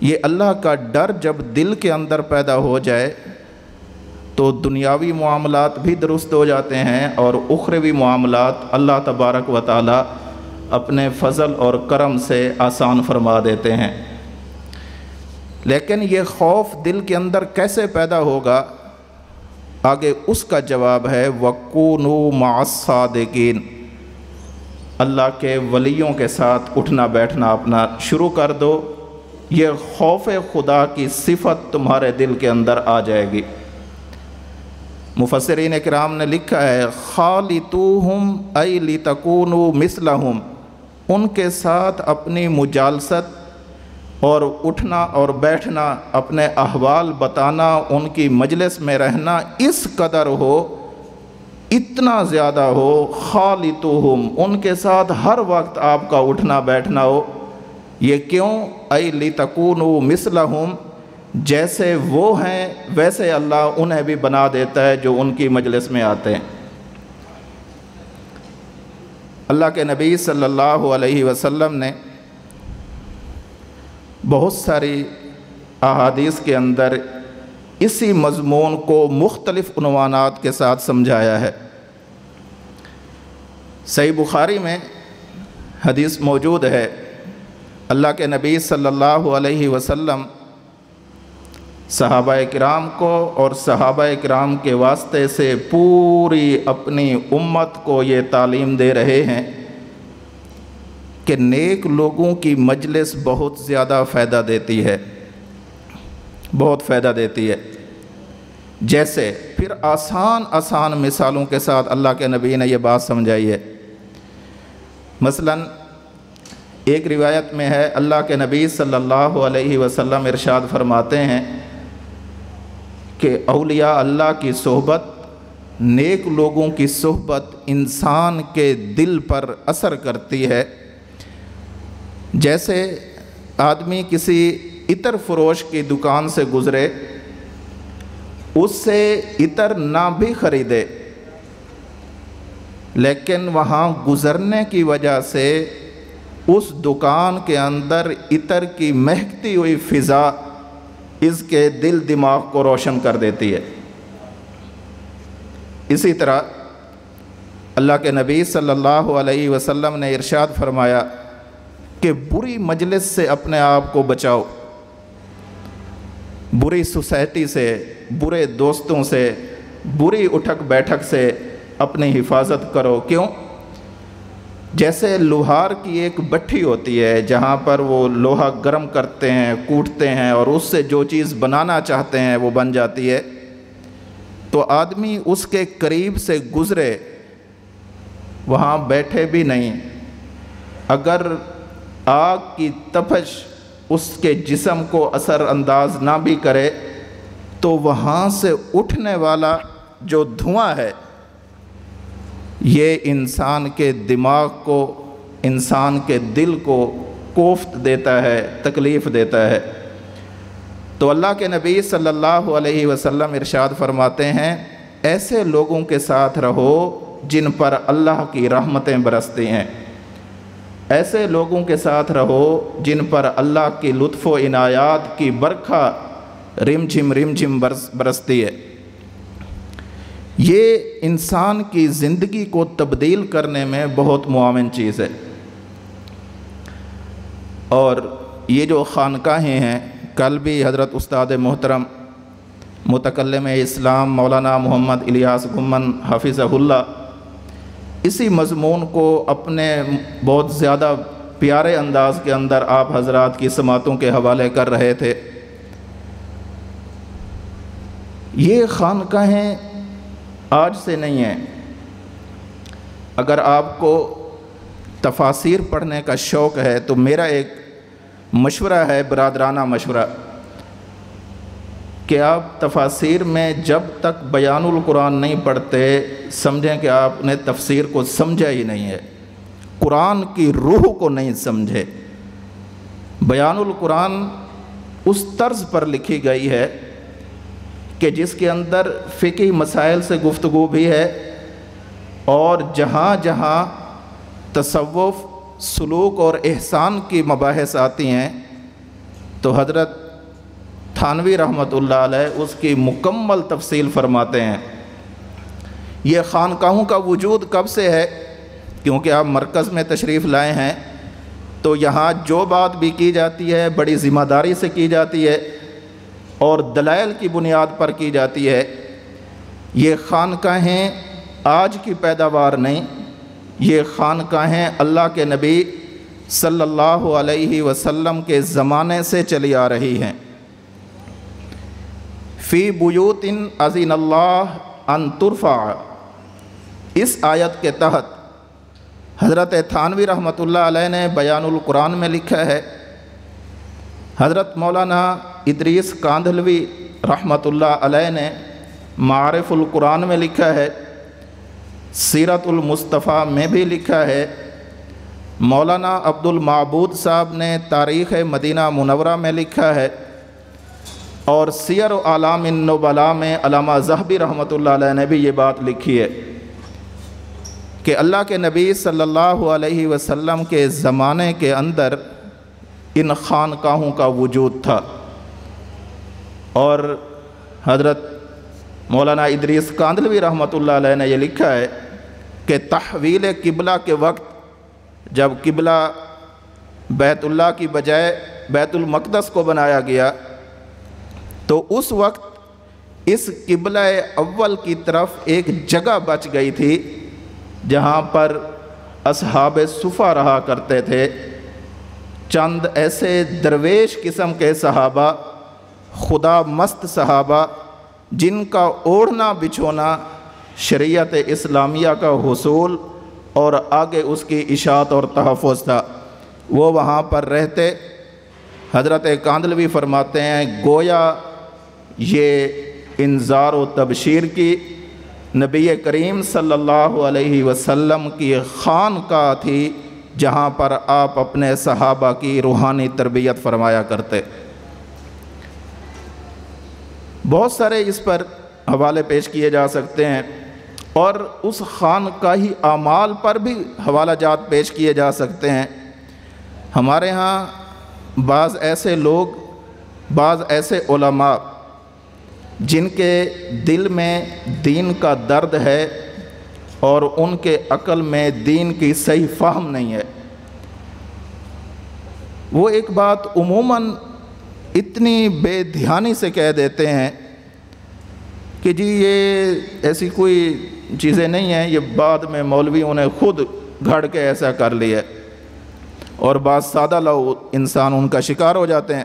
یہ اللہ کا ڈر جب دل کے اندر پیدا ہو جائے تو دنیاوی معاملات بھی درست ہو جاتے ہیں اور اخروی معاملات اللہ تبارک و تعالی اپنے فضل اور کرم سے آسان فرما دیتے ہیں۔ لیکن یہ خوف دل کے اندر کیسے پیدا ہوگا؟ آگے اس کا جواب ہے وَكُونُوا مَعَ الصَّادِقِينَ، اللہ کے ولیوں کے ساتھ اٹھنا بیٹھنا اپنا شروع کر دو، یہ خوف خدا کی صفت تمہارے دل کے اندر آ جائے گی۔ مفسرین اکرام نے لکھا ہے خالطوہم ای لتکونوا مثلہم، ان کے ساتھ اپنی مجالست اور اٹھنا اور بیٹھنا، اپنے احوال بتانا، ان کی مجلس میں رہنا اس قدر ہو، اتنا زیادہ ہو، خالطوہم، ان کے ساتھ ہر وقت آپ کا اٹھنا بیٹھنا ہو۔ یہ کیوں؟ ای لتکونوا مثلہم، جیسے وہ ہیں ویسے اللہ انہیں بھی بنا دیتا ہے جو ان کی مجلس میں آتے ہیں۔ اللہ کے نبی صلی اللہ علیہ وسلم نے بہت ساری احادیث کے اندر اسی مضمون کو مختلف عنوانات کے ساتھ سمجھایا ہے۔ صحیح بخاری میں حدیث موجود ہے، اللہ کے نبی صلی اللہ علیہ وسلم صحابہ کرام کو اور صحابہ کرام کے واسطے سے پوری اپنی امت کو یہ تعلیم دے رہے ہیں کہ نیک لوگوں کی مجلس بہت زیادہ فائدہ دیتی ہے، بہت فائدہ دیتی ہے۔ جیسے پھر آسان مثالوں کے ساتھ اللہ کے نبی نے یہ بات سمجھائی ہے۔ مثلاً ایک روایت میں ہے، اللہ کے نبی صلی اللہ علیہ وسلم ارشاد فرماتے ہیں کہ اولیاء اللہ کی صحبت، نیک لوگوں کی صحبت انسان کے دل پر اثر کرتی ہے۔ جیسے آدمی کسی عطر فروش کی دکان سے گزرے، اس سے عطر نہ بھی خریدے، لیکن وہاں گزرنے کی وجہ سے اس دکان کے اندر عطر کی مہکتی ہوئی فضا اس کے دل دماغ کو روشن کر دیتی ہے۔ اسی طرح اللہ کے نبی صلی اللہ علیہ وسلم نے ارشاد فرمایا کہ بری مجلس سے اپنے آپ کو بچاؤ، بری سوسائٹی سے، برے دوستوں سے، بری اٹھک بیٹھک سے اپنی حفاظت کرو۔ کیوں؟ جیسے لوہار کی ایک بٹھی ہوتی ہے جہاں پر وہ لوہا گرم کرتے ہیں، کوٹتے ہیں اور اس سے جو چیز بنانا چاہتے ہیں وہ بن جاتی ہے، تو آدمی اس کے قریب سے گزرے، وہاں بیٹھے بھی نہیں، اگر آگ کی تپش اس کے جسم کو اثر انداز نہ بھی کرے تو وہاں سے اٹھنے والا جو دھواں ہے یہ انسان کے دماغ کو، انسان کے دل کو کوفت دیتا ہے، تکلیف دیتا ہے۔ تو اللہ کے نبی صلی اللہ علیہ وسلم ارشاد فرماتے ہیں ایسے لوگوں کے ساتھ رہو جن پر اللہ کی رحمتیں برستی ہیں، ایسے لوگوں کے ساتھ رہو جن پر اللہ کی لطف و عنایات کی برکھا رم جھم برستی ہے۔ یہ انسان کی زندگی کو تبدیل کرنے میں بہت معاون چیز ہے۔ اور یہ جو خانقاہیں ہیں، کل بھی حضرت استاد محترم متکلم اسلام مولانا محمد الیاس گھمن حفظہ اللہ اسی مضمون کو اپنے بہت زیادہ پیارے انداز کے اندر آپ حضرات کی سماعتوں کے حوالے کر رہے تھے۔ یہ خانقاہیں آج سے نہیں ہیں۔ اگر آپ کو تفاسیر پڑھنے کا شوق ہے تو میرا ایک مشورہ ہے، برادرانہ مشورہ، کہ آپ تفاسیر میں جب تک بیان القرآن نہیں پڑھتے سمجھیں کہ آپ نے تفسیر کو سمجھا ہی نہیں ہے، قرآن کی روح کو نہیں سمجھے۔ بیان القرآن اس طرز پر لکھی گئی ہے کہ جس کے اندر فقہی مسائل سے گفتگو بھی ہے، اور جہاں جہاں تصوف، سلوک اور احسان کی مباحث آتی ہیں تو حضرت تھانوی رحمۃ اللہ علیہ اس کی مکمل تفصیل فرماتے ہیں۔ یہ خانقاہوں کا وجود کب سے ہے؟ کیونکہ آپ مرکز میں تشریف لائے ہیں تو یہاں جو بات بھی کی جاتی ہے بڑی ذمہ داری سے کی جاتی ہے اور دلائل کی بنیاد پر کی جاتی ہے۔ یہ خانقاہیں آج کی پیداوار نہیں، یہ خانقاہیں اللہ کے نبی صلی اللہ علیہ وسلم کے زمانے سے چلی آ رہی ہیں۔ فی بیوت اذن اللہ ان ترفع، اس آیت کے تحت حضرت تھانوی رحمۃ اللہ علیہ نے بیان القرآن میں لکھا ہے، حضرت مولانا ادریس کاندھلوی رحمۃ اللہ علیہ نے معارف القرآن میں لکھا ہے، سیرت المصطفیٰ میں بھی لکھا ہے، مولانا عبد المعبود صاحب نے تاریخ مدینہ منورہ میں لکھا ہے، اور سیر و اعلام النبلاء میں علامہ ذہبی رحمۃ اللہ علیہ نے بھی یہ بات لکھی ہے کہ اللہ کے نبی صلی اللہ علیہ وسلم کے زمانے کے اندر ان خانقاہوں کا وجود تھا۔ اور حضرت مولانا ادریس کاندھلوی رحمۃ اللہ علیہ نے یہ لکھا ہے کہ تحویل قبلہ کے وقت جب قبلہ بیت اللہ کی بجائے بیت المقدس کو بنایا گیا تو اس وقت اس قبلہ اول کی طرف ایک جگہ بچ گئی تھی جہاں پر اصحاب صفہ رہا کرتے تھے، چند ایسے درویش قسم کے صحابہ، خدا مست صحابہ جن کا اوڑھنا بچھونا شریعت اسلامیہ کا حصول اور آگے اس کی اشاعت اور تحفظ تھا، وہ وہاں پر رہتے۔ حضرت کاندھلوی فرماتے ہیں گویا یہ انذار و تبشیر کی نبی کریم صلی اللہ علیہ وسلم کی خانقاہ تھی جہاں پر آپ اپنے صحابہ کی روحانی تربیت فرمایا کرتے۔ بہت سارے اس پر حوالے پیش کیے جا سکتے ہیں اور اس خانقاہی اعمال پر بھی حوالہ جات پیش کیے جا سکتے ہیں۔ ہمارے ہاں بعض ایسے لوگ، بعض ایسے علماء جن کے دل میں دین کا درد ہے اور ان کے عقل میں دین کی صحیح فہم نہیں ہے، وہ ایک بات عموماً اتنی بے دھیانی سے کہہ دیتے ہیں کہ جی یہ ایسی کوئی چیزیں نہیں ہیں، یہ بعد میں مولویوں نے خود گھڑ کے ایسا کر لیا، اور بعض سادہ لوگ انسان ان کا شکار ہو جاتے ہیں۔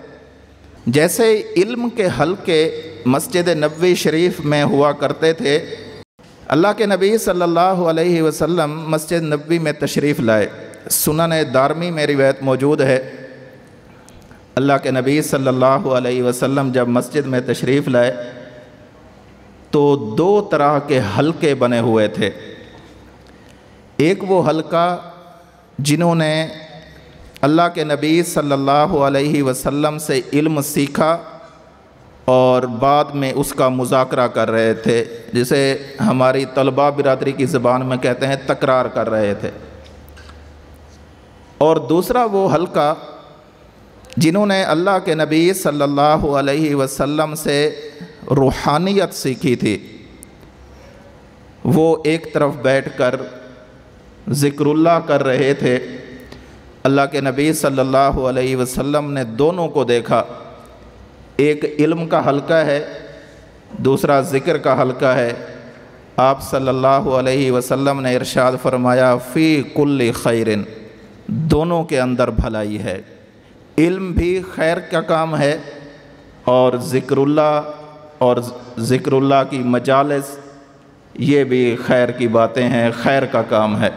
جیسے علم کے حلقے مسجد نبوی شریف میں ہوا کرتے تھے، اللہ کے نبی صلی اللہ علیہ وسلم مسجد نبوی میں تشریف لائے، سنن دارمی میں روایت موجود ہے، اللہ کے نبی صلی اللہ علیہ وسلم جب مسجد میں تشریف لائے تو دو طرح کے حلقے بنے ہوئے تھے۔ ایک وہ حلقہ جنہوں نے اللہ کے نبی صلی اللہ علیہ وسلم سے علم سیکھا اور بعد میں اس کا مذاکرہ کر رہے تھے، جسے ہماری طلباء برادری کی زبان میں کہتے ہیں تکرار کر رہے تھے، اور دوسرا وہ حلقہ جنہوں نے اللہ کے نبی صلی اللہ علیہ وسلم سے روحانیت سیکھی تھی، وہ ایک طرف بیٹھ کر ذکر اللہ کر رہے تھے۔ اللہ کے نبی صلی اللہ علیہ وسلم نے دونوں کو دیکھا، ایک علم کا حلقہ ہے، دوسرا ذکر کا حلقہ ہے۔ آپ صلی اللہ علیہ وسلم نے ارشاد فرمایا فی کل خیر، دونوں کے اندر بھلائی ہے، علم بھی خیر کا کام ہے اور ذکر اللہ کی مجالس یہ بھی خیر کی باتیں ہیں، خیر کا کام ہے۔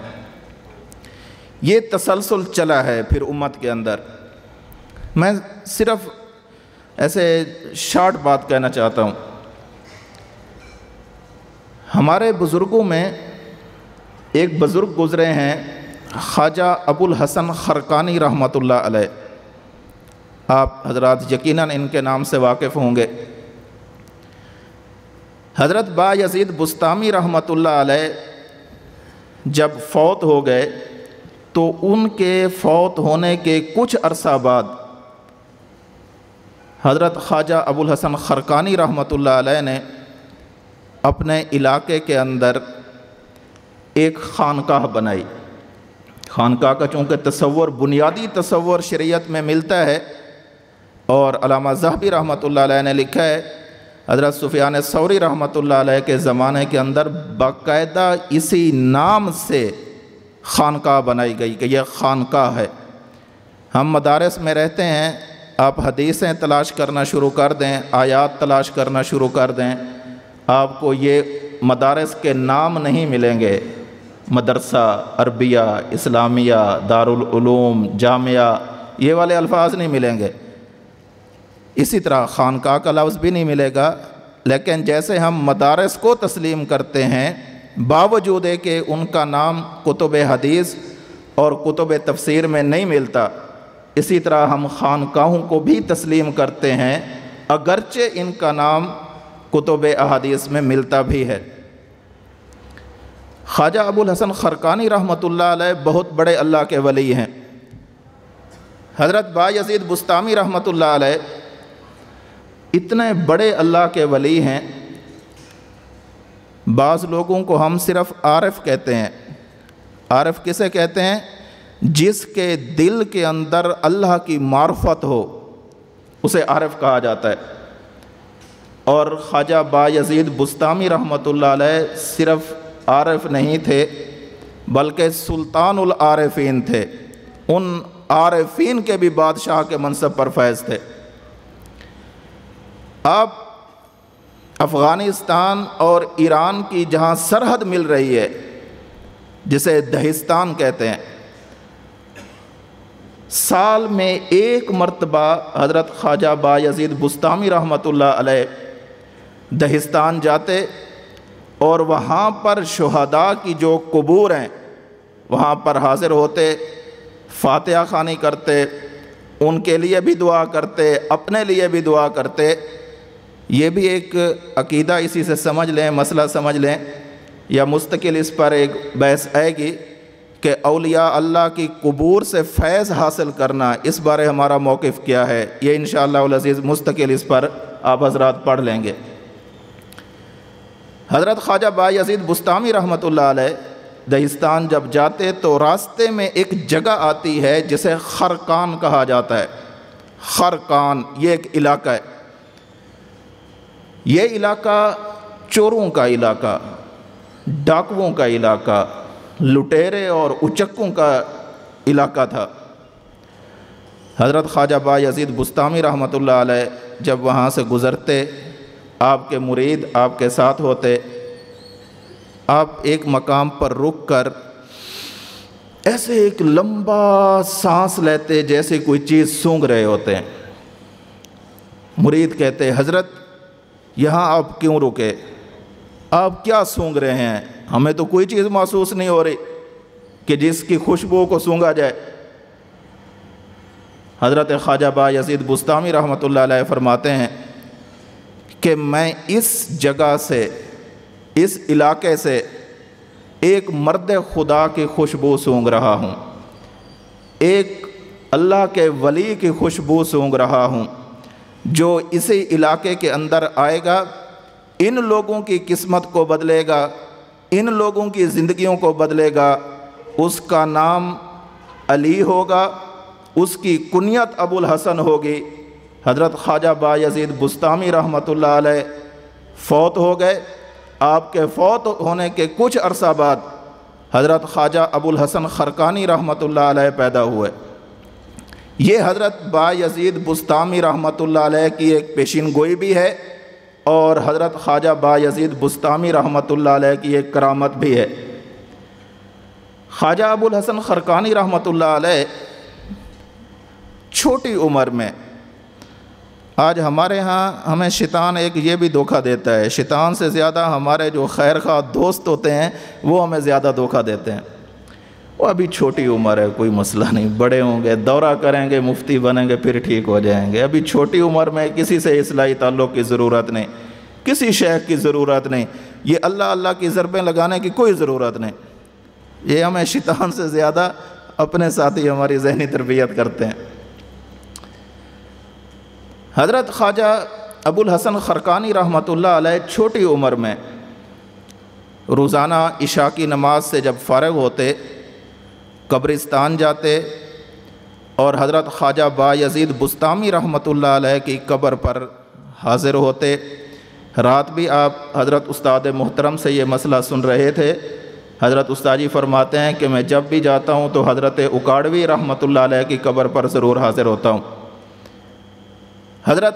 یہ تسلسل چلا ہے پھر امت کے اندر۔ میں صرف ایسے شارٹ بات کہنا چاہتا ہوں، ہمارے بزرگوں میں ایک بزرگ گزرے ہیں خواجہ ابو الحسن خرقانی رحمۃ اللہ علیہ، آپ حضرات یقیناً ان کے نام سے واقف ہوں گے۔ حضرت با یزید بستامی رحمۃ اللہ علیہ جب فوت ہو گئے تو ان کے فوت ہونے کے کچھ عرصہ بعد حضرت خواجہ ابوالحسن خرقانی رحمۃ اللہ علیہ نے اپنے علاقے کے اندر ایک خانقاہ بنائی۔ خانقاہ کا چونکہ تصور، بنیادی تصور شریعت میں ملتا ہے، اور علامہ ذہبی رحمۃ اللہ علیہ نے لکھا ہے حضرت سفیان ثوری رحمۃ اللہ علیہ کے زمانے کے اندر باقاعدہ اسی نام سے خانقاہ بنائی گئی کہ یہ خانقاہ ہے۔ ہم مدارس میں رہتے ہیں، آپ حدیثیں تلاش کرنا شروع کر دیں، آیات تلاش کرنا شروع کر دیں، آپ کو یہ مدارس کے نام نہیں ملیں گے، مدرسہ، عربیہ، اسلامیہ، دارالعلوم، جامعہ، یہ والے الفاظ نہیں ملیں گے۔ اسی طرح خانقاہ کا لفظ بھی نہیں ملے گا، لیکن جیسے ہم مدارس کو تسلیم کرتے ہیں باوجود ہے کہ ان کا نام کتب حدیث اور کتب تفسیر میں نہیں ملتا، اسی طرح ہم خانقاہوں کو بھی تسلیم کرتے ہیں اگرچہ ان کا نام کتب احادیث میں ملتا بھی ہے۔ خواجہ ابوالحسن خرقانی رحمۃ اللہ علیہ بہت بڑے اللہ کے ولی ہیں۔ حضرت بایزید بسطامی رحمۃ اللہ علیہ اتنے بڑے اللہ کے ولی ہیں، بعض لوگوں کو ہم صرف عارف کہتے ہیں۔ عارف کسے کہتے ہیں؟ جس کے دل کے اندر اللہ کی معرفت ہو اسے عارف کہا جاتا ہے۔ اور خواجہ بایزید بسطامی رحمۃ اللہ علیہ صرف عارف نہیں تھے بلکہ سلطان العارفین تھے، ان عارفین کے بھی بادشاہ کے منصب پر فائز تھے۔ اب افغانستان اور ایران کی جہاں سرحد مل رہی ہے جسے دہستان کہتے ہیں، سال میں ایک مرتبہ حضرت خواجہ بایزید بسطامی رحمۃ اللہ علیہ دہستان جاتے اور وہاں پر شہداء کی جو قبور ہیں وہاں پر حاضر ہوتے، فاتحہ خوانی کرتے، ان کے لیے بھی دعا کرتے، اپنے لیے بھی دعا کرتے۔ یہ بھی ایک عقیدہ اسی سے سمجھ لیں، مسئلہ سمجھ لیں، یا مستقل اس پر ایک بحث آئے گی کہ اولیاء اللہ کی قبور سے فیض حاصل کرنا، اس بارے ہمارا موقف کیا ہے، یہ انشاءاللہ العزیز مستقل اس پر آپ حضرات پڑھ لیں گے۔ حضرت خواجہ بایزید بسطامی رحمۃ اللہ علیہ دہستان جب جاتے تو راستے میں ایک جگہ آتی ہے جسے خرقان کہا جاتا ہے۔ خرقان یہ ایک علاقہ ہے، یہ علاقہ چوروں کا علاقہ، ڈاکوؤں کا علاقہ، لٹیرے اور اچکوں کا علاقہ تھا۔ حضرت خواجہ بایزید بسطامی رحمۃ اللہ علیہ جب وہاں سے گزرتے، آپ کے مرید آپ کے ساتھ ہوتے، آپ ایک مقام پر رک کر ایسے ایک لمبا سانس لیتے جیسے کوئی چیز سونگھ رہے ہوتے ہیں۔ مرید کہتے، حضرت یہاں آپ کیوں رکے؟ آپ کیا سونگھ رہے ہیں؟ ہمیں تو کوئی چیز محسوس نہیں ہو رہی کہ جس کی خوشبو کو سونگھا جائے۔ حضرت خواجہ بایزید بسطامی رحمۃ اللہ علیہ فرماتے ہیں کہ میں اس جگہ سے، اس علاقے سے ایک مرد خدا کی خوشبو سونگھ رہا ہوں، ایک اللہ کے ولی کی خوشبو سونگھ رہا ہوں، جو اسی علاقے کے اندر آئے گا، ان لوگوں کی قسمت کو بدلے گا، ان لوگوں کی زندگیوں کو بدلے گا۔ اس کا نام علی ہوگا، اس کی کنیت ابوالحسن ہوگی۔ حضرت خواجہ بایزید بسطامی رحمۃ اللہ علیہ فوت ہو گئے۔ آپ کے فوت ہونے کے کچھ عرصہ بعد حضرت خواجہ ابوالحسن خرقانی رحمۃ اللہ علیہ پیدا ہوئے۔ یہ حضرت بایزید بسطامی رحمۃ اللہ علیہ کی ایک پیشین گوئی بھی ہے، اور حضرت خواجہ بایزید بسطامی رحمۃ اللہ علیہ کی ایک کرامت بھی ہے۔ خواجہ ابوالحسن خرقانی رحمۃ اللہ علیہ چھوٹی عمر میں، آج ہمارے ہاں ہمیں شیطان ایک یہ بھی دھوکہ دیتا ہے، شیطان سے زیادہ ہمارے جو خیر خواہ دوست ہوتے ہیں وہ ہمیں زیادہ دھوکہ دیتے ہیں۔ وہ ابھی چھوٹی عمر ہے، کوئی مسئلہ نہیں، بڑے ہوں گے، دورہ کریں گے، مفتی بنیں گے، پھر ٹھیک ہو جائیں گے۔ ابھی چھوٹی عمر میں کسی سے اصلاحی تعلق کی ضرورت نہیں، کسی شیخ کی ضرورت نہیں، یہ اللہ اللہ کی ضربیں لگانے کی کوئی ضرورت نہیں۔ یہ ہمیں شیطان سے زیادہ اپنے ساتھی ہماری ذہنی تربیت کرتے ہیں۔ حضرت خواجہ ابو الحسن خرقانی رحمۃ اللہ علیہ چھوٹی عمر میں روزانہ عشاء کی نماز سے جب فارغ ہوتے قبرستان جاتے اور حضرت خواجہ بایزید بسطامی رحمۃ اللہ علیہ کی قبر پر حاضر ہوتے۔ رات بھی آپ حضرت استاد محترم سے یہ مسئلہ سن رہے تھے۔ حضرت استاد جی فرماتے ہیں کہ میں جب بھی جاتا ہوں تو حضرت اکاڑوی رحمۃ اللہ علیہ کی قبر پر ضرور حاضر ہوتا ہوں۔ حضرت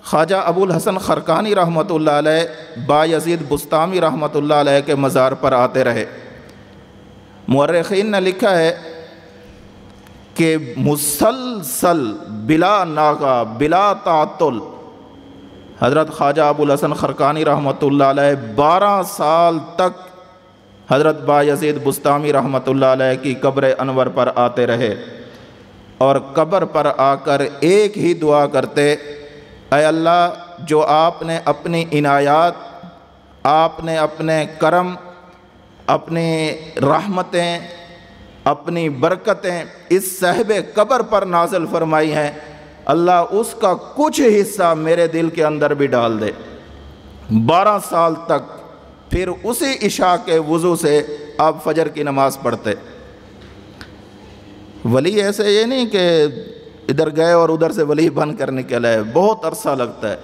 خواجہ ابو الحسن خرقانی رحمۃ اللہ علیہ بایزید بسطامی رحمۃ اللہ علیہ کے مزار پر آتے رہے۔ مورخین نے لکھا ہے کہ مسلسل بلا ناغہ بلا تعطل حضرت خواجہ ابو الحسن خرقانی رحمۃ اللہ علیہ 12 سال تک حضرت بایزید بسطامی رحمۃ اللہ علیہ کی قبر انور پر آتے رہے اور قبر پر آ کر ایک ہی دعا کرتے، اے اللہ جو آپ نے اپنی عنایات، آپ نے اپنے کرم، اپنی رحمتیں، اپنی برکتیں اس صاحب قبر پر نازل فرمائی ہیں، اللہ اس کا کچھ حصہ میرے دل کے اندر بھی ڈال دے۔ 12 سال تک پھر اسی عشاء کے وضو سے آپ فجر کی نماز پڑھتے۔ ولی ایسے یہ نہیں کہ ادھر گئے اور ادھر سے ولی بن کر نکل آئے، بہت عرصہ لگتا ہے،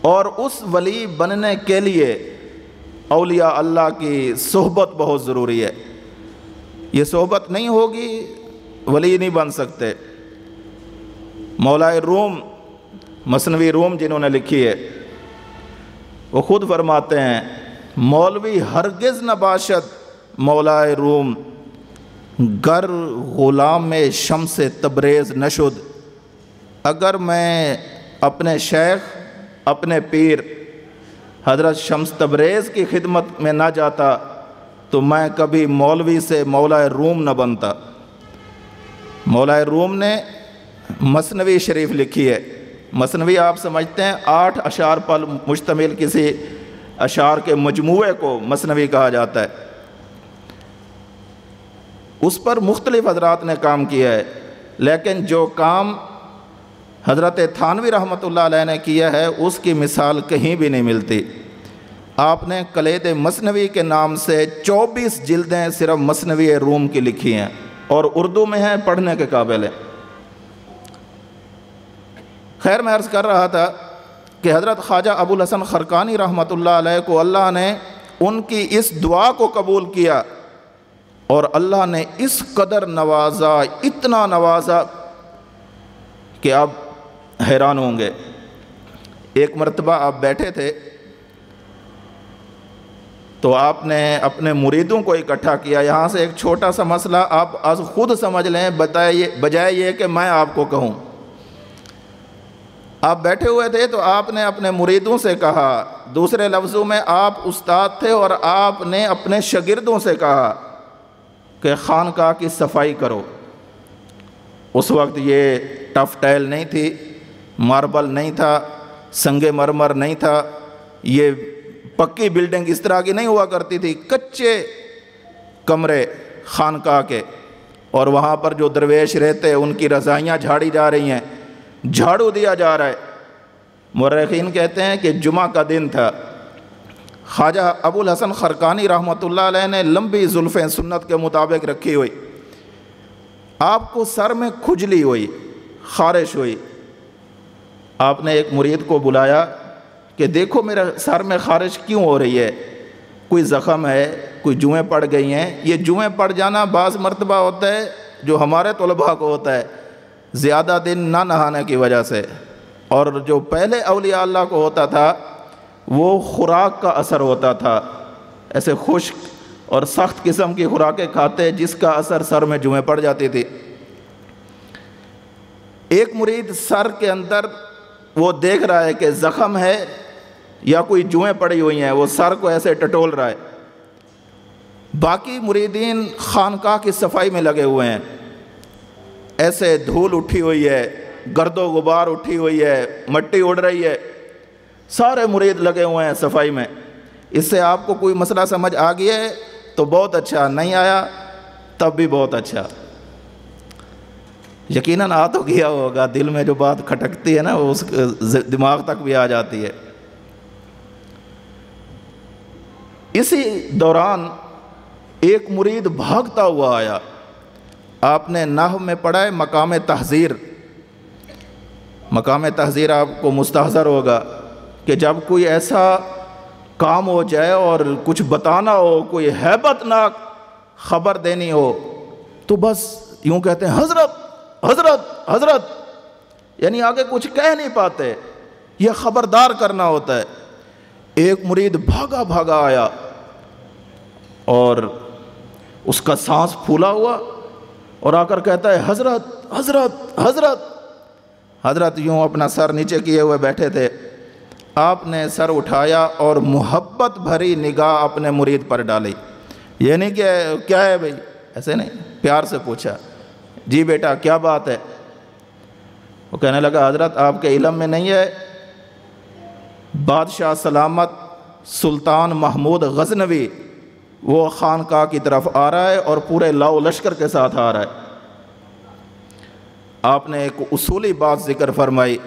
اور اس ولی بننے کے لیے اولیاء اللہ کی صحبت بہت ضروری ہے۔ یہ صحبت نہیں ہوگی ولی نہیں بن سکتے۔ مولا روم، مثنوی روم جنہوں نے لکھی ہے، وہ خود فرماتے ہیں مولوی ہرگز نہ باشد مولا روم، گر غلام شمس تبریز نشد۔ اگر میں اپنے شیخ، اپنے پیر حضرت شمس تبریز کی خدمت میں نہ جاتا تو میں کبھی مولوی سے مولا روم نہ بنتا۔ مولا روم نے مثنوی شریف لکھی ہے۔ مثنوی آپ سمجھتے ہیں 8 اشعار پر مشتمل کسی اشعار کے مجموعے کو مثنوی کہا جاتا ہے۔ اس پر مختلف حضرات نے کام کیا ہے، لیکن جو کام حضرت تھانوی رحمۃ اللہ علیہ نے کیا ہے اس کی مثال کہیں بھی نہیں ملتی۔ آپ نے کلید مثنوی کے نام سے 24 جلدیں صرف مثنوی روم کی لکھی ہیں اور اردو میں ہیں، پڑھنے کے قابل ہیں۔ خیر، میں عرض کر رہا تھا کہ حضرت خواجہ ابو الحسن خرقانی رحمۃ اللہ علیہ کو اللہ نے ان کی اس دعا کو قبول کیا اور اللہ نے اس قدر نوازا، اتنا نوازا کہ آپ حیران ہوں گے۔ ایک مرتبہ آپ بیٹھے تھے تو آپ نے اپنے مریدوں کو اکٹھا کیا۔ یہاں سے ایک چھوٹا سا مسئلہ آپ آج خود سمجھ لیں بجائے یہ کہ میں آپ کو کہوں۔ آپ بیٹھے ہوئے تھے تو آپ نے اپنے مریدوں سے کہا، دوسرے لفظوں میں آپ استاد تھے اور آپ نے اپنے شاگردوں سے کہا کہ خانقاہ کی صفائی کرو۔ اس وقت یہ ٹف ٹائل نہیں تھی، ماربل نہیں تھا، سنگ مرمر نہیں تھا، یہ پکی بلڈنگ اس طرح کی نہیں ہوا کرتی تھی، کچے کمرے خانقاہ کے، اور وہاں پر جو درویش رہتے ان کی رضائیاں جھاڑی جا رہی ہیں، جھاڑو دیا جا رہا ہے۔ مورخین کہتے ہیں کہ جمعہ کا دن تھا، خواجہ ابو الحسن خرقانی رحمۃ اللہ علیہ نے لمبی زلفیں سنت کے مطابق رکھی ہوئی، آپ کو سر میں کھجلی ہوئی، خارش ہوئی۔ آپ نے ایک مرید کو بلایا کہ دیکھو میرے سر میں خارش کیوں ہو رہی ہے، کوئی زخم ہے، کوئی جوئیں پڑ گئی ہیں۔ یہ جوئیں پڑ جانا بعض مرتبہ ہوتا ہے جو ہمارے طلباء کو ہوتا ہے زیادہ دن نہ نہانے کی وجہ سے، اور جو پہلے اولیاء اللہ کو ہوتا تھا وہ خوراک کا اثر ہوتا تھا، ایسے خشک اور سخت قسم کی خوراکیں کھاتے جس کا اثر سر میں جوئیں پڑ جاتی تھی۔ ایک مرید سر کے اندر وہ دیکھ رہا ہے کہ زخم ہے یا کوئی جوئیں پڑی ہوئی ہیں، وہ سر کو ایسے ٹٹول رہا ہے۔ باقی مریدین خانقاہ کی صفائی میں لگے ہوئے ہیں، ایسے دھول اٹھی ہوئی ہے، گرد و غبار اٹھی ہوئی ہے، مٹی اڑ رہی ہے، سارے مرید لگے ہوئے ہیں صفائی میں۔ اس سے آپ کو کوئی مسئلہ سمجھ آ گیا ہے تو بہت اچھا، نہیں آیا تب بھی بہت اچھا۔ یقیناً آ تو گیا ہوگا، دل میں جو بات کھٹکتی ہے نا وہ اس دماغ تک بھی آ جاتی ہے۔ اسی دوران ایک مرید بھاگتا ہوا آیا، آپ نے نحو میں پڑھا ہے مقام تحذیر۔ مقام تحذیر آپ کو مستحضر ہوگا کہ جب کوئی ایسا کام ہو جائے اور کچھ بتانا ہو، کوئی ہیبت ناک خبر دینی ہو، تو بس یوں کہتے ہیں حضرت حضرت حضرت، یعنی آگے کچھ کہہ نہیں پاتے، یہ خبردار کرنا ہوتا ہے۔ ایک مرید بھاگا بھاگا آیا اور اس کا سانس پھولا ہوا اور آ کر کہتا ہے حضرت حضرت حضرت۔ حضرت یوں اپنا سر نیچے کیے ہوئے بیٹھے تھے، آپ نے سر اٹھایا اور محبت بھری نگاہ اپنے مرید پر ڈالی، یعنی کہ کیا ہے بھائی، ایسے نہیں، پیار سے پوچھا، جی بیٹا کیا بات ہے؟ وہ کہنے لگا حضرت آپ کے علم میں نہیں ہے، بادشاہ سلامت سلطان محمود غزنوی وہ خانقاہ کی طرف آ رہا ہے اور پورے لاؤ لشکر کے ساتھ آ رہا ہے۔ آپ نے ایک اصولی بات ذکر فرمائی،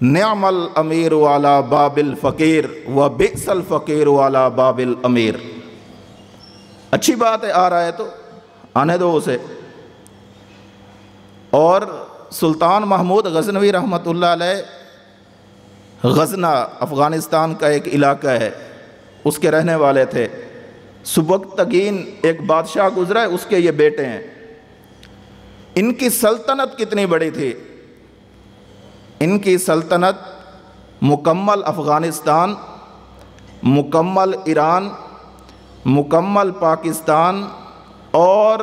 نعم الامیر علی باب الفقیر و بئس الفقیر علی باب الامیر۔ اچھی بات ہے، آ رہا ہے تو آنے دو اسے۔ اور سلطان محمود غزنوی رحمۃ اللہ علیہ غزنہ افغانستان کا ایک علاقہ ہے، اس کے رہنے والے تھے۔ سبکتگین ایک بادشاہ گزرا ہے، اس کے یہ بیٹے ہیں۔ ان کی سلطنت کتنی بڑی تھی، ان کی سلطنت مکمل افغانستان، مکمل ایران، مکمل پاکستان اور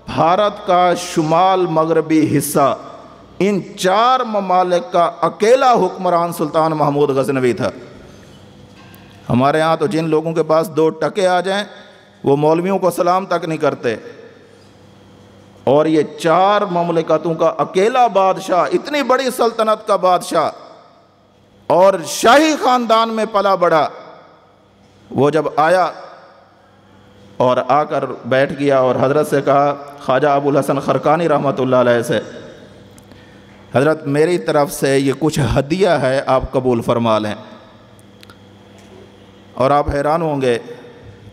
بھارت کا شمال مغربی حصہ، ان 4 ممالک کا اکیلا حکمران سلطان محمود غزنوی تھا۔ ہمارے ہاں تو جن لوگوں کے پاس 2 ٹکے آ جائیں وہ مولویوں کو سلام تک نہیں کرتے، اور یہ 4 مملکتوں کا اکیلا بادشاہ، اتنی بڑی سلطنت کا بادشاہ اور شاہی خاندان میں پلا بڑا، وہ جب آیا اور آ کر بیٹھ گیا اور حضرت سے کہا، خواجہ ابوالحسن خرقانی رحمۃ اللہ علیہ سے، حضرت میری طرف سے یہ کچھ ہدیہ ہے، آپ قبول فرما لیں۔ اور آپ حیران ہوں گے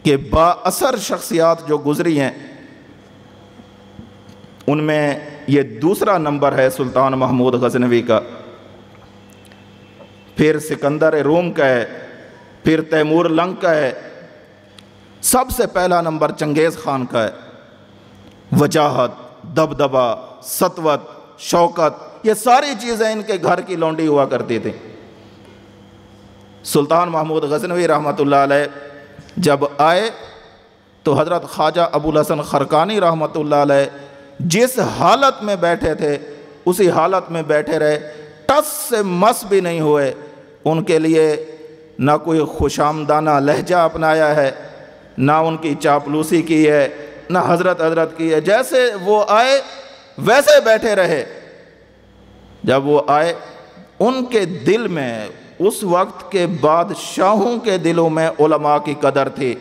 کہ با اثر شخصیات جو گزری ہیں ان میں یہ دوسرا نمبر ہے سلطان محمود غزنوی کا، پھر سکندر روم کا ہے، پھر تیمور لنگ کا ہے، سب سے پہلا نمبر چنگیز خان کا ہے۔ وجاہت، دبدبا، سطوت، شوکت، یہ ساری چیزیں ان کے گھر کی لونڈی ہوا کرتی تھیں۔ سلطان محمود غزنوی رحمۃ اللہ علیہ جب آئے تو حضرت خواجہ ابوالحسن خرقانی رحمۃ اللہ علیہ جس حالت میں بیٹھے تھے اسی حالت میں بیٹھے رہے، ٹس سے مس بھی نہیں ہوئے۔ ان کے لیے نہ کوئی خوشامدانہ لہجہ اپنایا ہے، نہ ان کی چاپلوسی کی ہے، نہ حضرت حضرت کی ہے، جیسے وہ آئے ویسے بیٹھے رہے۔ جب وہ آئے ان کے دل میں اس وقت کے بادشاہوں کے دلوں میں علماء کی قدر تھی،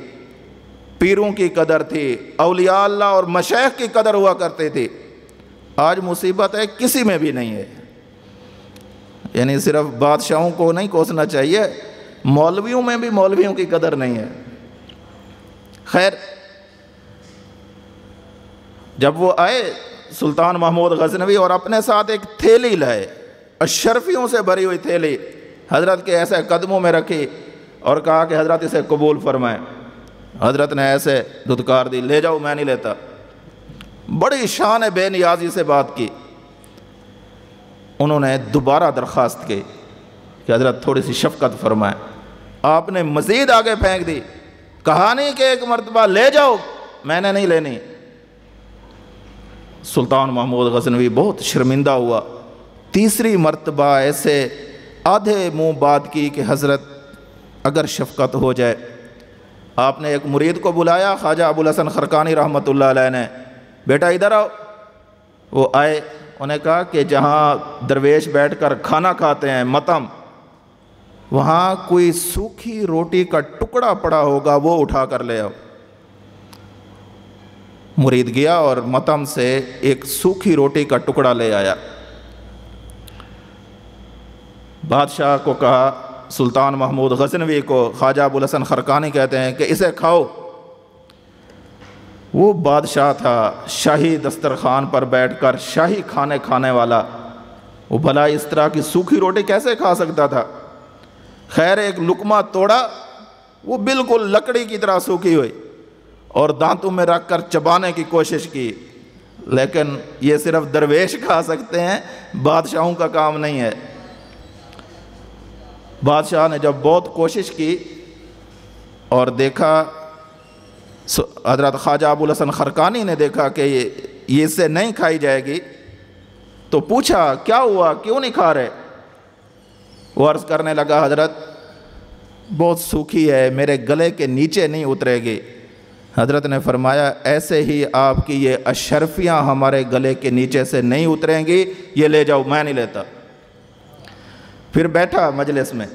پیروں کی قدر تھی، اولیاء اللہ اور مشائخ کی قدر ہوا کرتی تھی۔ آج مصیبت ہے کسی میں بھی نہیں ہے، یعنی صرف بادشاہوں کو نہیں کوسنا چاہیے، مولویوں میں بھی مولویوں کی قدر نہیں ہے۔ خیر، جب وہ آئے سلطان محمود غزنوی اور اپنے ساتھ ایک تھیلی لائے، اشرفیوں سے بھری ہوئی تھیلی، حضرت کے ایسے قدموں میں رکھی اور کہا کہ حضرت اسے قبول فرمائیں۔ حضرت نے ایسے دھتکار دی، لے جاؤ میں نہیں لیتا۔ بڑی شان بے نیازی سے بات کی۔ انہوں نے دوبارہ درخواست کی کہ حضرت تھوڑی سی شفقت فرمائیں۔ آپ نے مزید آگے پھینک دی، کہا نہیں کہ ایک مرتبہ لے جاؤ، میں نے نہیں لینی۔ سلطان محمود غزنوی بہت شرمندہ ہوا، تیسری مرتبہ ایسے آدھے منہ بات کی کہ حضرت اگر شفقت ہو جائے۔ آپ نے ایک مرید کو بلایا، خواجہ ابوالحسن خرقانی رحمۃ اللہ علیہ نے، بیٹا ادھر آؤ۔ وہ آئے، انہیں کہا کہ جہاں درویش بیٹھ کر کھانا کھاتے ہیں متم، وہاں کوئی سوکھی روٹی کا ٹکڑا پڑا ہوگا، وہ اٹھا کر لے آؤ۔ مرید گیا اور مطعم سے ایک سوکھی روٹی کا ٹکڑا لے آیا۔ بادشاہ کو کہا، سلطان محمود غزنوی کو، خواجہ ابوالحسن خرقانی کہتے ہیں، کہ اسے کھاؤ۔ وہ بادشاہ تھا، شاہی دسترخوان پر بیٹھ کر شاہی کھانے کھانے والا، وہ بھلا اس طرح کی سوکھی روٹی کیسے کھا سکتا تھا؟ خیر ایک لقمہ توڑا، وہ بالکل لکڑی کی طرح سوکھی ہوئی، اور دانتوں میں رکھ کر چبانے کی کوشش کی، لیکن یہ صرف درویش کھا سکتے ہیں، بادشاہوں کا کام نہیں ہے۔ بادشاہ نے جب بہت کوشش کی اور دیکھا، حضرت خواجہ ابوالحسن خرقانی نے دیکھا کہ یہ اس سے نہیں کھائی جائے گی، تو پوچھا کیا ہوا، کیوں نہیں کھا رہے؟ وہ عرض کرنے لگا، حضرت بہت سوکھی ہے، میرے گلے کے نیچے نہیں اترے گی۔ حضرت نے فرمایا، ایسے ہی آپ کی یہ اشرفیاں ہمارے گلے کے نیچے سے نہیں اتریں گی، یہ لے جاؤ، میں نہیں لیتا۔ پھر بیٹھا مجلس میں،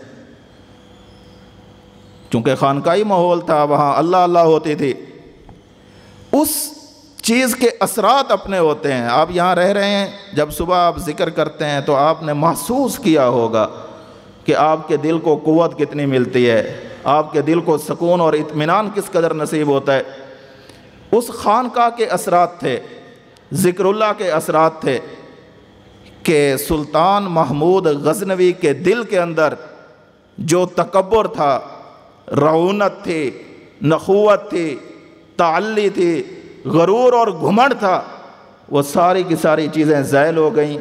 چونکہ خانقاہی ماحول تھا، وہاں اللہ اللہ ہوتی تھی، اس چیز کے اثرات اپنے ہوتے ہیں۔ آپ یہاں رہ رہے ہیں، جب صبح آپ ذکر کرتے ہیں تو آپ نے محسوس کیا ہوگا کہ آپ کے دل کو قوت کتنی ملتی ہے، آپ کے دل کو سکون اور اطمینان کس قدر نصیب ہوتا ہے۔ اس خانقاہ کے اثرات تھے، ذکر اللہ کے اثرات تھے کہ سلطان محمود غزنوی کے دل کے اندر جو تکبر تھا، رعونت تھی، نخوت تھی، تعلی تھی، غرور اور گھمنڈ تھا، وہ ساری کی ساری چیزیں زائل ہو گئیں۔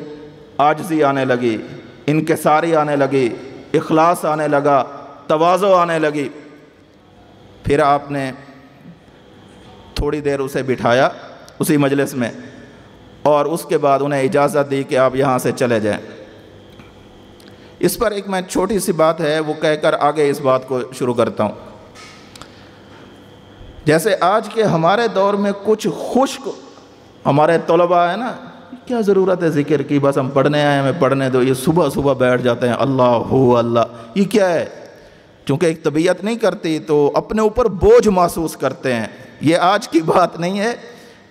عاجزی آنے لگی، انکساری آنے لگی، اخلاص آنے لگا، تواضع آنے لگی۔ پھر آپ نے تھوڑی دیر اسے بٹھایا اسی مجلس میں، اور اس کے بعد انہیں اجازت دی کہ آپ یہاں سے چلے جائیں۔ اس پر ایک میں چھوٹی سی بات ہے وہ کہہ کر آگے اس بات کو شروع کرتا ہوں۔ جیسے آج کے ہمارے دور میں کچھ خشک ہمارے طلباء ہیں نا، کیا ضرورت ہے ذکر کی، بس ہم پڑھنے آئے ہمیں پڑھنے دو، یہ صبح صبح بیٹھ جاتے ہیں اللہ ہو اللہ، یہ کیا ہے؟ چونکہ ایک طبیعت نہیں کرتی تو اپنے اوپر بوجھ محسوس کرتے ہیں۔ یہ آج کی بات نہیں ہے،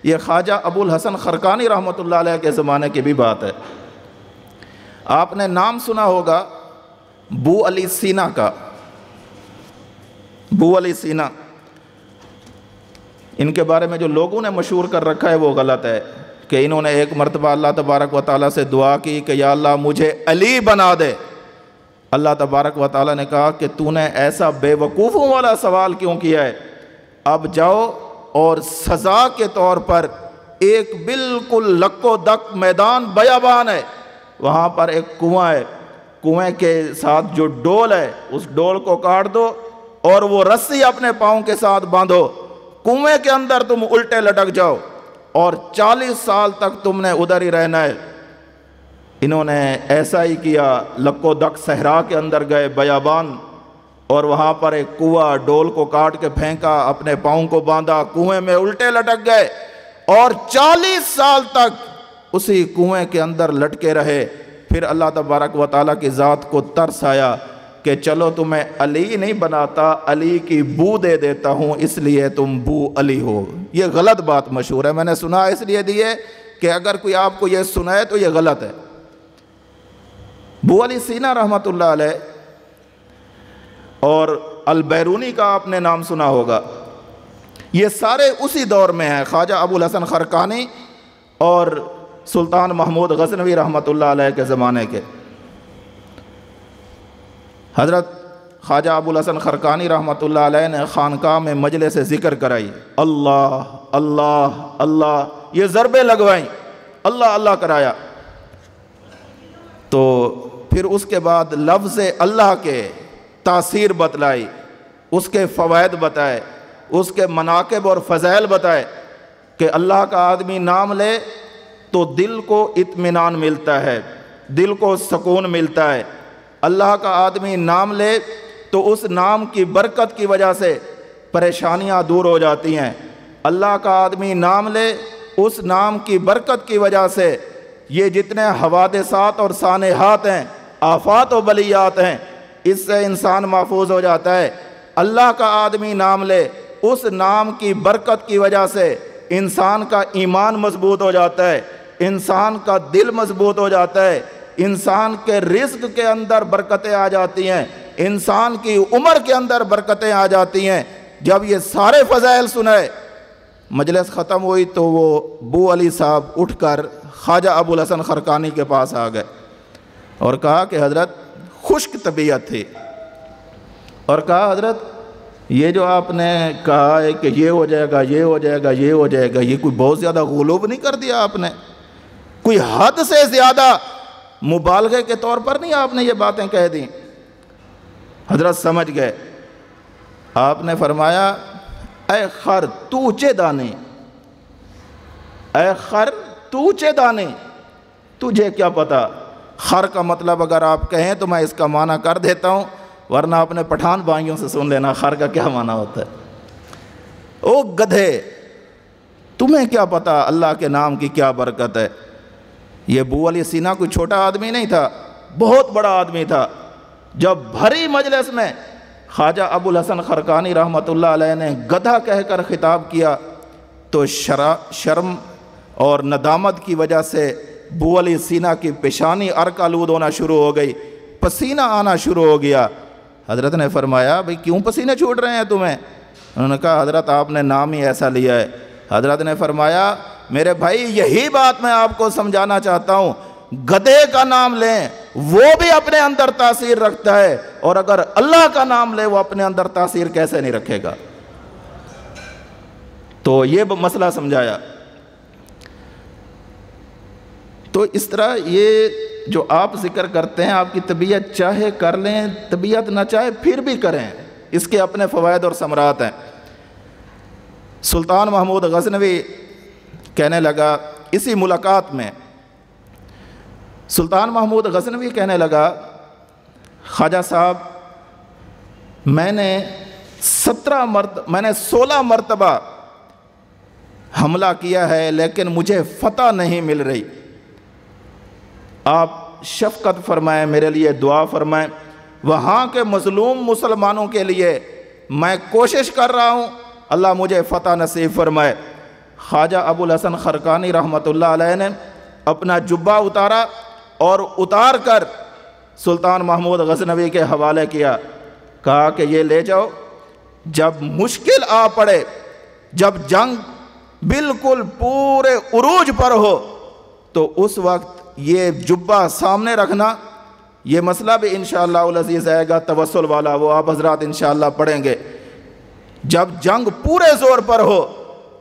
یہ خواجہ ابوالحسن خرقانی رحمۃ اللہ علیہ کے زمانے کی بھی بات ہے۔ آپ نے نام سنا ہوگا بو علی سینا کا۔ بو علی سینا، ان کے بارے میں جو لوگوں نے مشہور کر رکھا ہے وہ غلط ہے، کہ انہوں نے ایک مرتبہ اللہ تبارک و تعالیٰ سے دعا کی کہ یا اللہ مجھے علی بنا دے۔ اللہ تبارک و تعالیٰ نے کہا کہ تو نے ایسا بے وقوفوں والا سوال کیوں کیا ہے؟ اب جاؤ اور سزا کے طور پر ایک بالکل لک و دک میدان بیابان ہے، وہاں پر ایک کنواں ہے، کنویں کے ساتھ جو ڈول ہے اس ڈول کو کاٹ دو اور وہ رسی اپنے پاؤں کے ساتھ باندھو، کنویں کے اندر تم الٹے لٹک جاؤ اور 40 سال تک تم نے ادھر ہی رہنا ہے۔ انہوں نے ایسا ہی کیا، لک و دک صحرا کے اندر گئے، بیابان، اور وہاں پر ایک کنواں، ڈول کو کاٹ کے پھینکا، اپنے پاؤں کو باندھا، کنویں میں الٹے لٹک گئے اور 40 سال تک اسی کنویں کے اندر لٹکے رہے۔ پھر اللہ تبارک و تعالیٰ کی ذات کو ترس آیا کہ چلو تمہیں علی نہیں بناتا، علی کی بو دے دیتا ہوں، اس لیے تم بو علی ہو۔ یہ غلط بات مشہور ہے، میں نے سنا اس لیے دی ہے کہ اگر کوئی آپ کو یہ سنائے تو یہ غلط ہے۔ بو علی سینا رحمۃ اللہ علیہ اور البیرونی کا آپ نے نام سنا ہوگا، یہ سارے اسی دور میں ہیں، خواجہ ابوالحسن خرقانی اور سلطان محمود غزنوی رحمۃ اللہ علیہ کے زمانے کے۔ حضرت خواجہ ابوالحسن خرقانی رحمۃ اللہ علیہ نے خانقاہ میں مجلس ذکر کرائی، اللہ اللہ اللہ، یہ ضربیں لگوائیں، اللہ اللہ کرایا، تو پھر اس کے بعد لفظ اللہ کے تاثیر بتلائی، اس کے فوائد بتائے، اس کے مناقب اور فضائل بتائے کہ اللہ کا آدمی نام لے تو دل کو اطمینان ملتا ہے، دل کو سکون ملتا ہے۔ اللہ کا آدمی نام لے تو اس نام کی برکت کی وجہ سے پریشانیاں دور ہو جاتی ہیں۔ اللہ کا آدمی نام لے، اس نام کی برکت کی وجہ سے یہ جتنے حوادثات اور سانحات ہیں، آفات و بلیات ہیں، اس سے انسان محفوظ ہو جاتا ہے۔ اللہ کا آدمی نام لے، اس نام کی برکت کی وجہ سے انسان کا ایمان مضبوط ہو جاتا ہے، انسان کا دل مضبوط ہو جاتا ہے، انسان کے رزق کے اندر برکتیں آ جاتی ہیں، انسان کی عمر کے اندر برکتیں آ جاتی ہیں۔ جب یہ سارے فضائل سنائے، مجلس ختم ہوئی تو وہ بو علی صاحب اٹھ کر خواجہ ابو الحسن خرقانی کے پاس آ گئے اور کہا کہ حضرت خشک طبیعت تھی، اور کہا حضرت یہ جو آپ نے کہا ہے کہ یہ ہو جائے گا، یہ ہو جائے گا، یہ ہو جائے گا، یہ کوئی بہت زیادہ غلوب نہیں کر دیا آپ نے؟ کوئی حد سے زیادہ مبالغے کے طور پر نہیں آپ نے یہ باتیں کہہ دیں؟ حضرت سمجھ گئے۔ آپ نے فرمایا اے خر تو چے دانے، اے خر تو چے دانے، تجھے کیا پتا؟ خر کا مطلب اگر آپ کہیں تو میں اس کا معنی کر دیتا ہوں، ورنہ اپنے پٹھان بھائیوں سے سن لینا خر کا کیا معنی ہوتا ہے۔ او گدھے، تمہیں کیا پتا اللہ کے نام کی کیا برکت ہے؟ یہ بو علی سینا کوئی چھوٹا آدمی نہیں تھا، بہت بڑا آدمی تھا۔ جب بھری مجلس میں خواجہ ابو الحسن خرقانی رحمۃ اللہ علیہ نے گدھا کہہ کر خطاب کیا تو شرم اور ندامت کی وجہ سے بو علی سینا کی پیشانی عرق آلود ہونا شروع ہو گئی، پسینہ آنا شروع ہو گیا۔ حضرت نے فرمایا بھئی کیوں پسینے چھوٹ رہے ہیں تمہیں؟ انہوں نے کہا حضرت آپ نے نام ہی ایسا لیا ہے۔ حضرت نے فرمایا میرے بھائی یہی بات میں آپ کو سمجھانا چاہتا ہوں، گدھے کا نام لیں وہ بھی اپنے اندر تاثیر رکھتا ہے، اور اگر اللہ کا نام لے وہ اپنے اندر تاثیر کیسے نہیں رکھے گا؟ تو یہ مسئلہ سمجھایا۔ تو اس طرح یہ جو آپ ذکر کرتے ہیں، آپ کی طبیعت چاہے کر لیں، طبیعت نہ چاہے پھر بھی کریں، اس کے اپنے فوائد اور ثمرات ہیں۔ سلطان محمود غزنوی کہنے لگا اسی ملاقات میں، سلطان محمود غزنوی کہنے لگا خواجہ صاحب میں نے 16 مرتبہ حملہ کیا ہے لیکن مجھے فتح نہیں مل رہی، آپ شفقت فرمائیں، میرے لیے دعا فرمائیں، وہاں کے مظلوم مسلمانوں کے لیے میں کوشش کر رہا ہوں، اللہ مجھے فتح نصیب فرمائے۔ خواجہ ابو الحسن خرقانی رحمۃ اللہ علیہ نے اپنا جبہ اتارا اور اتار کر سلطان محمود غزنوی کے حوالے کیا، کہا کہ یہ لے جاؤ، جب مشکل آ پڑے، جب جنگ بالکل پورے عروج پر ہو تو اس وقت یہ جبہ سامنے رکھنا۔ یہ مسئلہ بھی انشاءاللہ العزیز آئے گا توسل والا، وہ آپ حضرات انشاءاللہ پڑھیں گے۔ جب جنگ پورے زور پر ہو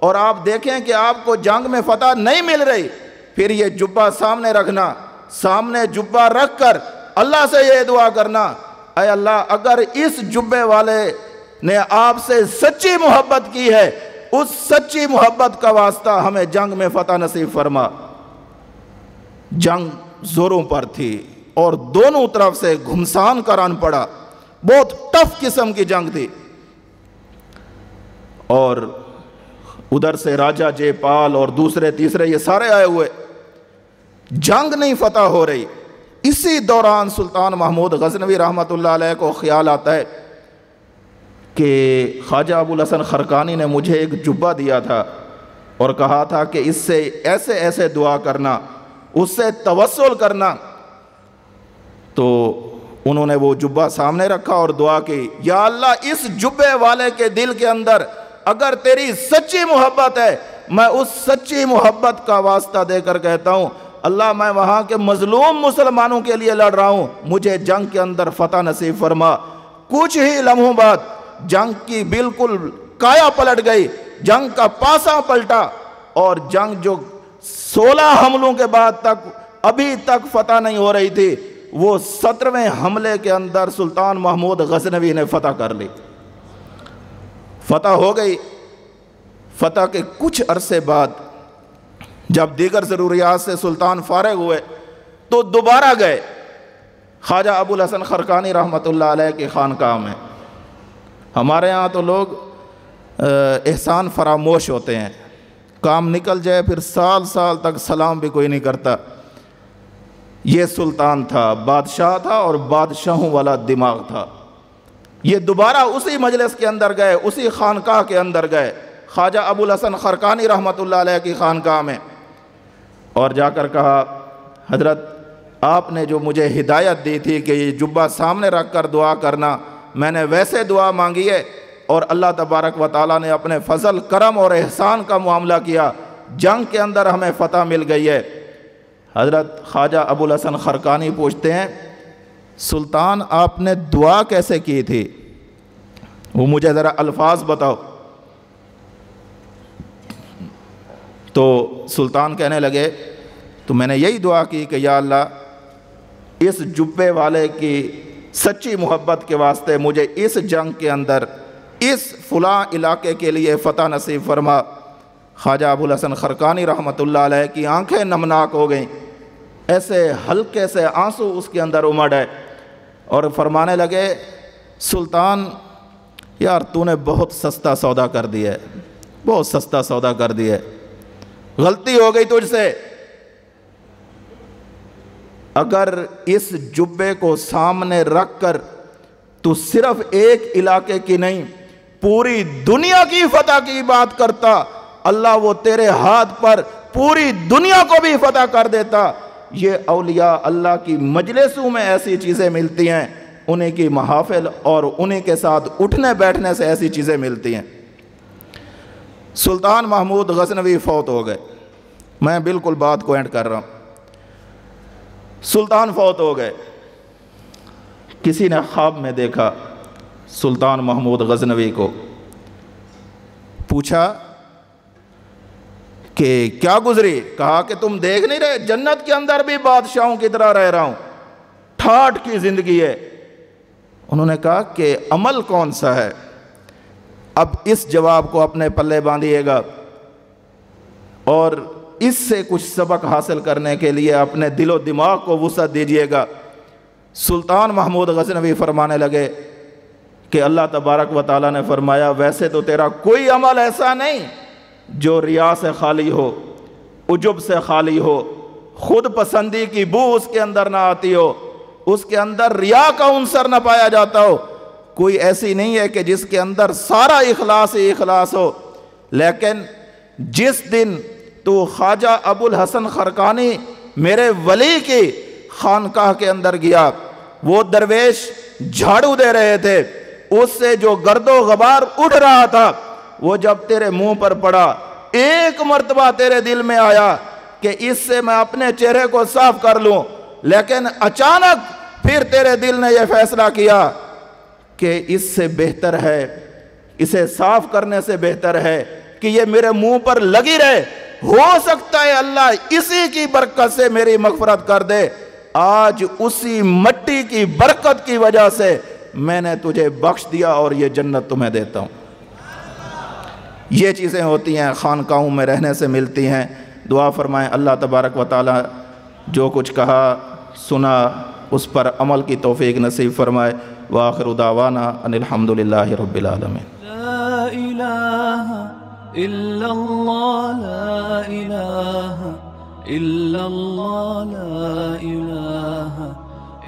اور آپ دیکھیں کہ آپ کو جنگ میں فتح نہیں مل رہی، پھر یہ جبہ سامنے رکھنا، سامنے جبہ رکھ کر اللہ سے یہ دعا کرنا، اے اللہ اگر اس جبے والے نے آپ سے سچی محبت کی ہے، اس سچی محبت کا واسطہ ہمیں جنگ میں فتح نصیب فرما۔ جنگ زوروں پر تھی اور دونوں طرف سے گھمسان کران پڑا، بہت ٹف قسم کی جنگ تھی، اور ادھر سے راجہ جے پال اور دوسرے تیسرے یہ سارے آئے ہوئے، جنگ نہیں فتح ہو رہی۔ اسی دوران سلطان محمود غزنوی رحمۃ اللہ علیہ کو خیال آتا ہے کہ خواجہ ابو الحسن خرقانی نے مجھے ایک جبہ دیا تھا اور کہا تھا کہ اس سے ایسے ایسے دعا کرنا، اس سے توسل کرنا۔ تو انہوں نے وہ جبہ سامنے رکھا اور دعا کی، یا اللہ اس جبے والے کے دل کے اندر اگر تیری سچی محبت ہے، میں اس سچی محبت کا واسطہ دے کر کہتا ہوں، اللہ میں وہاں کے مظلوم مسلمانوں کے لیے لڑ رہا ہوں، مجھے جنگ کے اندر فتح نصیب فرما۔ کچھ ہی لمحوں بعد جنگ کی بالکل کایا پلٹ گئی، جنگ کا پاسا پلٹا، اور جنگ جو 16 حملوں کے بعد تک ابھی تک فتح نہیں ہو رہی تھی، وہ 17ویں حملے کے اندر سلطان محمود غزنوی نے فتح کر لی، فتح ہو گئی۔ فتح کے کچھ عرصے بعد جب دیگر ضروریات سے سلطان فارغ ہوئے تو دوبارہ گئے خواجہ ابو الحسن خرقانی رحمۃ اللہ علیہ کے خانقاہ میں۔ ہمارے ہاں تو لوگ احسان فراموش ہوتے ہیں، کام نکل جائے پھر سال سال تک سلام بھی کوئی نہیں کرتا۔ یہ سلطان تھا، بادشاہ تھا، اور بادشاہوں والا دماغ تھا۔ یہ دوبارہ اسی مجلس کے اندر گئے، اسی خانقاہ کے اندر گئے، خواجہ ابو الحسن خرقانی رحمۃ اللہ علیہ کی خانقاہ میں، اور جا کر کہا حضرت آپ نے جو مجھے ہدایت دی تھی کہ یہ جبہ سامنے رکھ کر دعا کرنا، میں نے ویسے دعا مانگی ہے اور اللہ تبارک و تعالیٰ نے اپنے فضل کرم اور احسان کا معاملہ کیا، جنگ کے اندر ہمیں فتح مل گئی ہے۔ حضرت خواجہ ابو الحسن خرقانی پوچھتے ہیں سلطان آپ نے دعا کیسے کی تھی؟ وہ مجھے ذرا الفاظ بتاؤ۔ تو سلطان کہنے لگے تو میں نے یہی دعا کی کہ یا اللہ اس جبے والے کی سچی محبت کے واسطے مجھے اس جنگ کے اندر اس فلاں علاقے کے لیے فتح نصیب فرما۔ خواجہ ابو الحسن خرقانی رحمۃ اللہ علیہ کی آنکھیں نمناک ہو گئیں، ایسے ہلکے سے آنسو اس کے اندر امڑ ہے، اور فرمانے لگے سلطان یار تو نے بہت سستا سودا کر دیا ہے، بہت سستا سودا کر دیا ہے، غلطی ہو گئی تجھ سے۔ اگر اس جبے کو سامنے رکھ کر تو صرف ایک علاقے کی نہیں پوری دنیا کی فتح کی بات کرتا، اللہ وہ تیرے ہاتھ پر پوری دنیا کو بھی فتح کر دیتا۔ یہ اولیاء اللہ کی مجلسوں میں ایسی چیزیں ملتی ہیں، انہیں کی محافل اور انہیں کے ساتھ اٹھنے بیٹھنے سے ایسی چیزیں ملتی ہیں۔ سلطان محمود غزنوی فوت ہو گئے، میں بالکل بات کو اینڈ کر رہا ہوں۔ سلطان فوت ہو گئے، کسی نے خواب میں دیکھا سلطان محمود غزنوی کو، پوچھا کہ کیا گزری؟ کہا کہ تم دیکھ نہیں رہے جنت کے اندر بھی بادشاہوں کی طرح رہ رہا ہوں، ٹھاٹھ کی زندگی ہے۔ انہوں نے کہا کہ عمل کون سا ہے؟ اب اس جواب کو اپنے پلے باندھیے گا اور اس سے کچھ سبق حاصل کرنے کے لیے اپنے دل و دماغ کو وسعت دیجیے گا۔ سلطان محمود غزنوی فرمانے لگے کہ اللہ تبارک و تعالیٰ نے فرمایا ویسے تو تیرا کوئی عمل ایسا نہیں جو ریا سے خالی ہو، عجب سے خالی ہو، خود پسندی کی بو اس کے اندر نہ آتی ہو، اس کے اندر ریا کا عنصر نہ پایا جاتا ہو، کوئی ایسی نہیں ہے کہ جس کے اندر سارا اخلاص ہی اخلاص ہو۔ لیکن جس دن تو خواجہ ابو الحسن خرقانی میرے ولی کی خانقاہ کے اندر گیا، وہ درویش جھاڑو دے رہے تھے، اس سے جو گرد و غبار اٹھ رہا تھا وہ جب تیرے منہ پر پڑا، ایک مرتبہ تیرے دل میں آیا کہ اس سے میں اپنے چہرے کو صاف کر لوں، لیکن اچانک پھر تیرے دل نے یہ فیصلہ کیا کہ اس سے بہتر ہے، اسے صاف کرنے سے بہتر ہے کہ یہ میرے منہ پر لگی رہے، ہو سکتا ہے اللہ اسی کی برکت سے میری مغفرت کر دے۔ آج اسی مٹی کی برکت کی وجہ سے میں نے تجھے بخش دیا اور یہ جنت تمہیں دیتا ہوں۔ یہ چیزیں ہوتی ہیں، خانقاہوں میں رہنے سے ملتی ہیں۔ دعا فرمائیں اللہ تبارک و تعالی جو کچھ کہا سنا اس پر عمل کی توفیق نصیب فرمائے۔ وآخر دعوانا ان الحمدللہ رب العالمین۔ لا الہ الا اللہ، لا الہ الا اللہ، لا الہ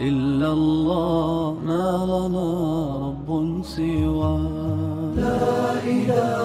الا اللہ، ما لنا رب سوا۔ لا الہ